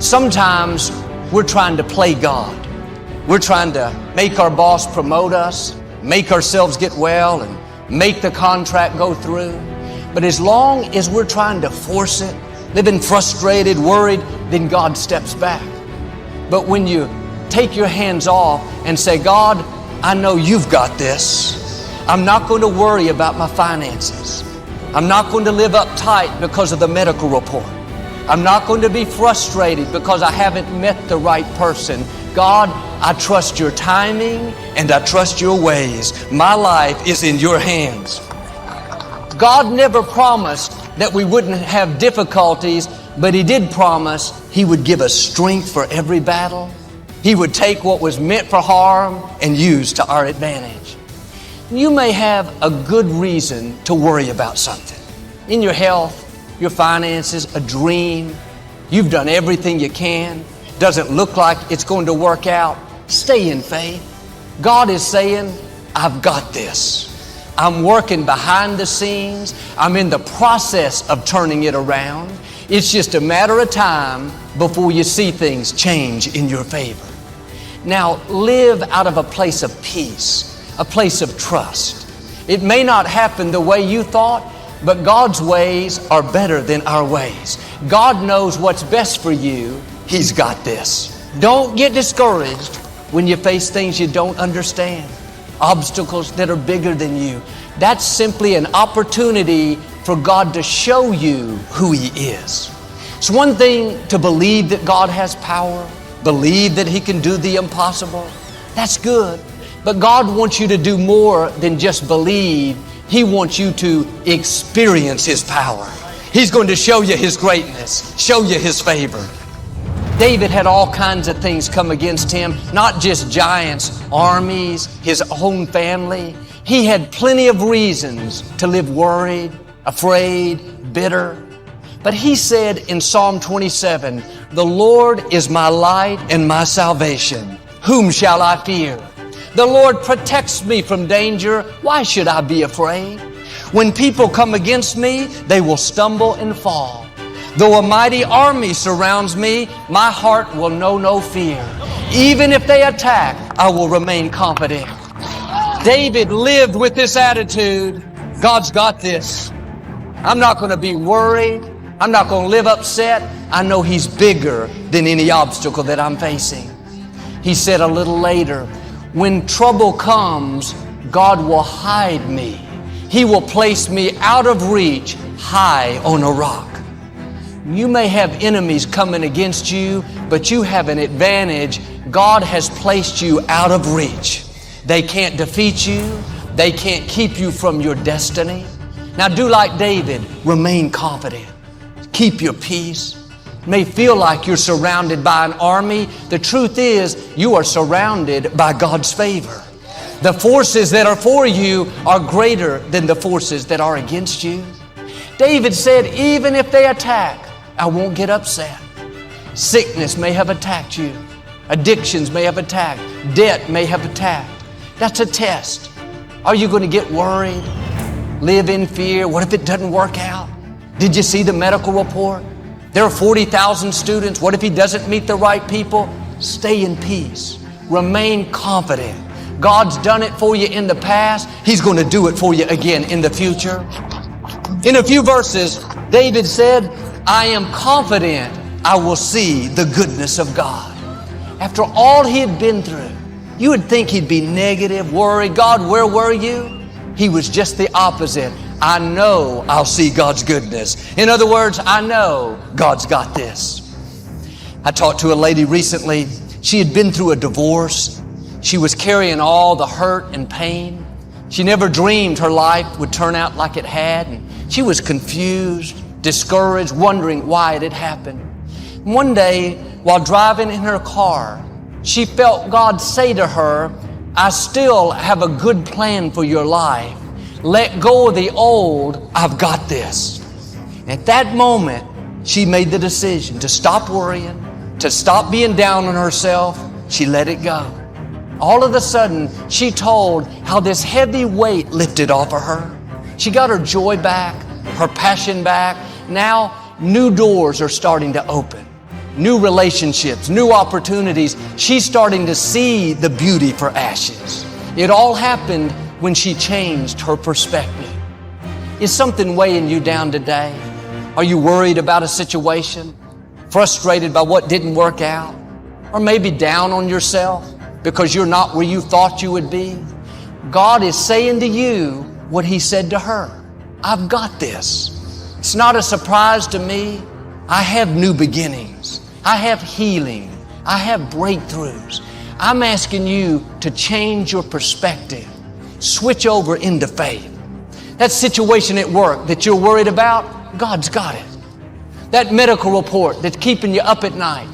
Sometimes we're trying to play God. We're trying to make our boss promote us, make ourselves get well, and make the contract go through. But as long as we're trying to force it, living frustrated, worried, then God steps back. But when you take your hands off and say, God, I know you've got this. I'm not going to worry about my finances. I'm not going to live uptight because of the medical report. I'm not going to be frustrated because I haven't met the right person. God, I trust your timing and I trust your ways. My life is in your hands. God never promised that we wouldn't have difficulties, but He did promise He would give us strength for every battle. He would take what was meant for harm and use to our advantage. You may have a good reason to worry about something. In your health, your finances, a dream. You've done everything you can. Doesn't look like it's going to work out. Stay in faith. God is saying, I've got this. I'm working behind the scenes. I'm in the process of turning it around. It's just a matter of time before you see things change in your favor. Now, live out of a place of peace, a place of trust. It may not happen the way you thought, but God's ways are better than our ways. God knows what's best for you. He's got this. Don't get discouraged when you face things you don't understand, obstacles that are bigger than you. That's simply an opportunity for God to show you who He is. It's one thing to believe that God has power, believe that He can do the impossible. That's good. But God wants you to do more than just believe. He wants you to experience His power. He's going to show you His greatness, show you His favor. David had all kinds of things come against him, not just giants, armies, his own family. He had plenty of reasons to live worried, afraid, bitter. But he said in Psalm 27, "The Lord is my light and my salvation. Whom shall I fear? The Lord protects me from danger. Why should I be afraid? When people come against me, they will stumble and fall. Though a mighty army surrounds me, my heart will know no fear. Even if they attack, I will remain confident." David lived with this attitude. God's got this. I'm not going to be worried. I'm not going to live upset. I know He's bigger than any obstacle that I'm facing. He said a little later, when trouble comes, God will hide me. He will place me out of reach, high on a rock. You may have enemies coming against you, but you have an advantage. God has placed you out of reach. They can't defeat you. They can't keep you from your destiny. Now do like David. Remain confident. Keep your peace. It may feel like you're surrounded by an army. The truth is, you are surrounded by God's favor. The forces that are for you are greater than the forces that are against you. David said, even if they attack, I won't get upset. Sickness may have attacked you. Addictions may have attacked. Debt may have attacked. That's a test. Are you going to get worried? Live in fear? What if it doesn't work out? Did you see the medical report? There are 40,000 students. What if he doesn't meet the right people? Stay in peace. Remain confident. God's done it for you in the past. He's going to do it for you again in the future. In a few verses, David said, I am confident I will see the goodness of God. After all he had been through, you would think he'd be negative, worried. God, where were you? He was just the opposite. I know I'll see God's goodness. In other words, I know God's got this. I talked to a lady recently. She had been through a divorce. She was carrying all the hurt and pain. She never dreamed her life would turn out like it had. And she was confused, discouraged, wondering why it had happened. One day, while driving in her car, she felt God say to her, I still have a good plan for your life. Let go of the old. I've got this. At that moment, she made the decision to stop worrying, to stop being down on herself. She let it go. All of a sudden, she told how this heavy weight lifted off of her. She got her joy back, her passion back. Now, new doors are starting to open. new relationships, new opportunities. She's starting to see the beauty for ashes. It all happened when she changed her perspective. Is something weighing you down today? Are you worried about a situation? Frustrated by what didn't work out? Or maybe down on yourself because you're not where you thought you would be? God is saying to you what He said to her. I've got this. It's not a surprise to me. I have new beginnings. I have healing. I have breakthroughs. I'm asking you to change your perspective. Switch over into faith. That situation at work that you're worried about, God's got it. That medical report that's keeping you up at night,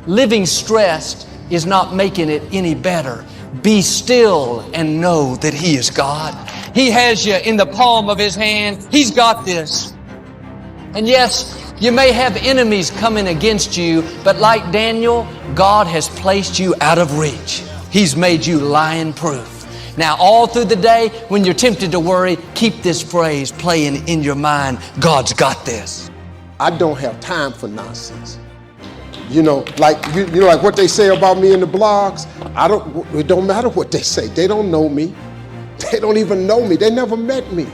living stressed is not making it any better. Be still and know that He is God. He has you in the palm of His hand. He's got this. And yes, you may have enemies coming against you, but like Daniel, God has placed you out of reach. He's made you lion-proof. Now, all through the day, when you're tempted to worry, keep this phrase playing in your mind. God's got this. I don't have time for nonsense. You know, like what they say about me in the blogs. It don't matter what they say. They don't know me. They don't even know me. They never met me.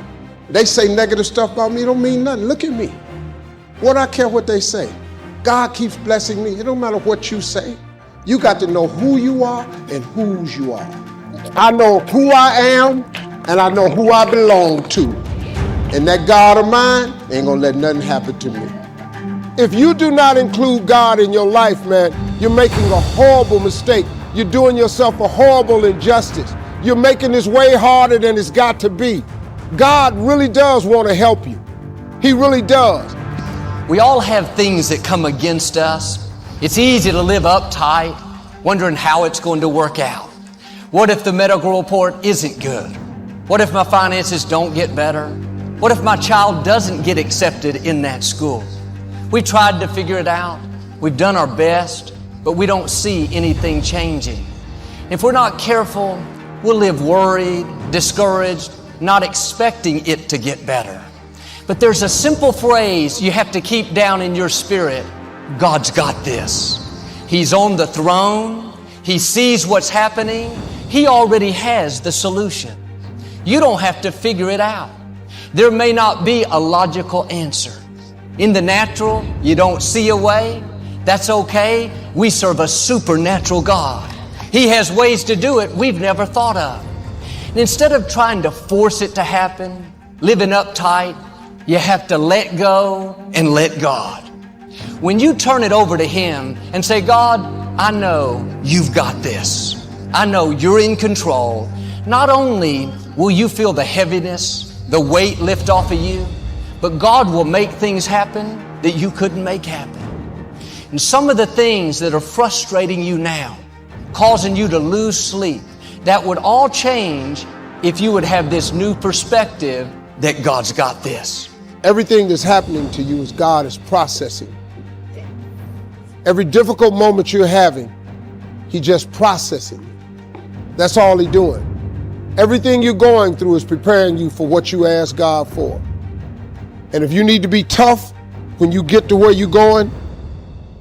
They say negative stuff about me. It don't mean nothing. Look at me. What I care what they say. God keeps blessing me. It don't matter what you say. You got to know who you are and whose you are. I know who I am and I know who I belong to. And that God of mine ain't gonna let nothing happen to me. If you do not include God in your life, man, you're making a horrible mistake. You're doing yourself a horrible injustice. You're making this way harder than it's got to be. God really does want to help you. He really does. We all have things that come against us. It's easy to live uptight, wondering how it's going to work out. What if the medical report isn't good? What if my finances don't get better? What if my child doesn't get accepted in that school? We tried to figure it out. We've done our best, but we don't see anything changing. If we're not careful, we'll live worried, discouraged, not expecting it to get better. But there's a simple phrase you have to keep down in your spirit. God's got this. He's on the throne. He sees what's happening. He already has the solution. You don't have to figure it out. There may not be a logical answer. In the natural, you don't see a way. That's okay. We serve a supernatural God. He has ways to do it we've never thought of. And instead of trying to force it to happen, living uptight, you have to let go and let God. When you turn it over to Him and say, God, I know you've got this. I know you're in control. Not only will you feel the heaviness, the weight lift off of you, but God will make things happen that you couldn't make happen. And some of the things that are frustrating you now, causing you to lose sleep, that would all change if you would have this new perspective that God's got this. Everything that's happening to you is God is processing. Every difficult moment you're having, He just processing. That's all He's doing. Everything you're going through is preparing you for what you ask God for. And if you need to be tough when you get to where you're going,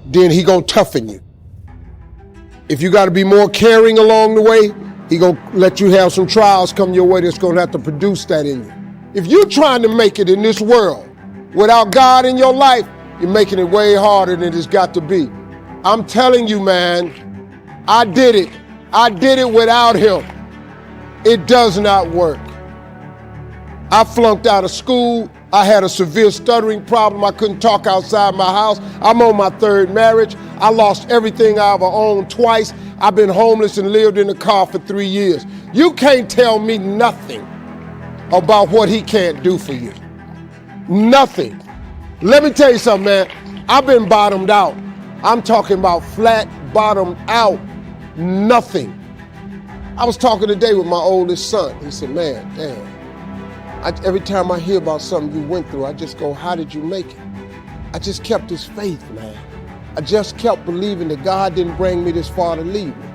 then He gonna toughen you. If you got to be more caring along the way, He gonna let you have some trials come your way that's gonna have to produce that in you. If you're trying to make it in this world without God in your life, you're making it way harder than it's got to be. I'm telling you, man, I did it. I did it without Him. It does not work. I flunked out of school. I had a severe stuttering problem. I couldn't talk outside my house. I'm on my third marriage. I lost everything I ever owned twice. I've been homeless and lived in a car for 3 years. You can't tell me nothing about what He can't do for you. Nothing. Let me tell you something, man. I've been bottomed out. I'm talking about flat bottomed out. Nothing. I was talking today with my oldest son. He said, man, damn. Every time I hear about something you went through, I just go, how did you make it? I just kept this faith, man. I just kept believing that God didn't bring me this far to leave me.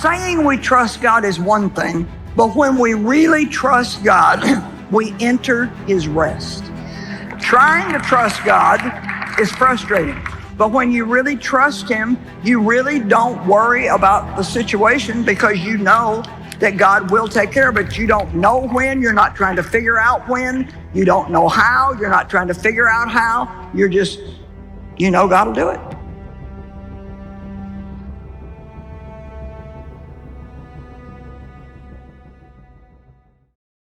Saying we trust God is one thing, but when we really trust God, we enter His rest. Trying to trust God is frustrating. But when you really trust him, you really don't worry about the situation because you know that God will take care of it. You don't know when, you're not trying to figure out when, you don't know how, you're not trying to figure out how, you're just, you know God will do it.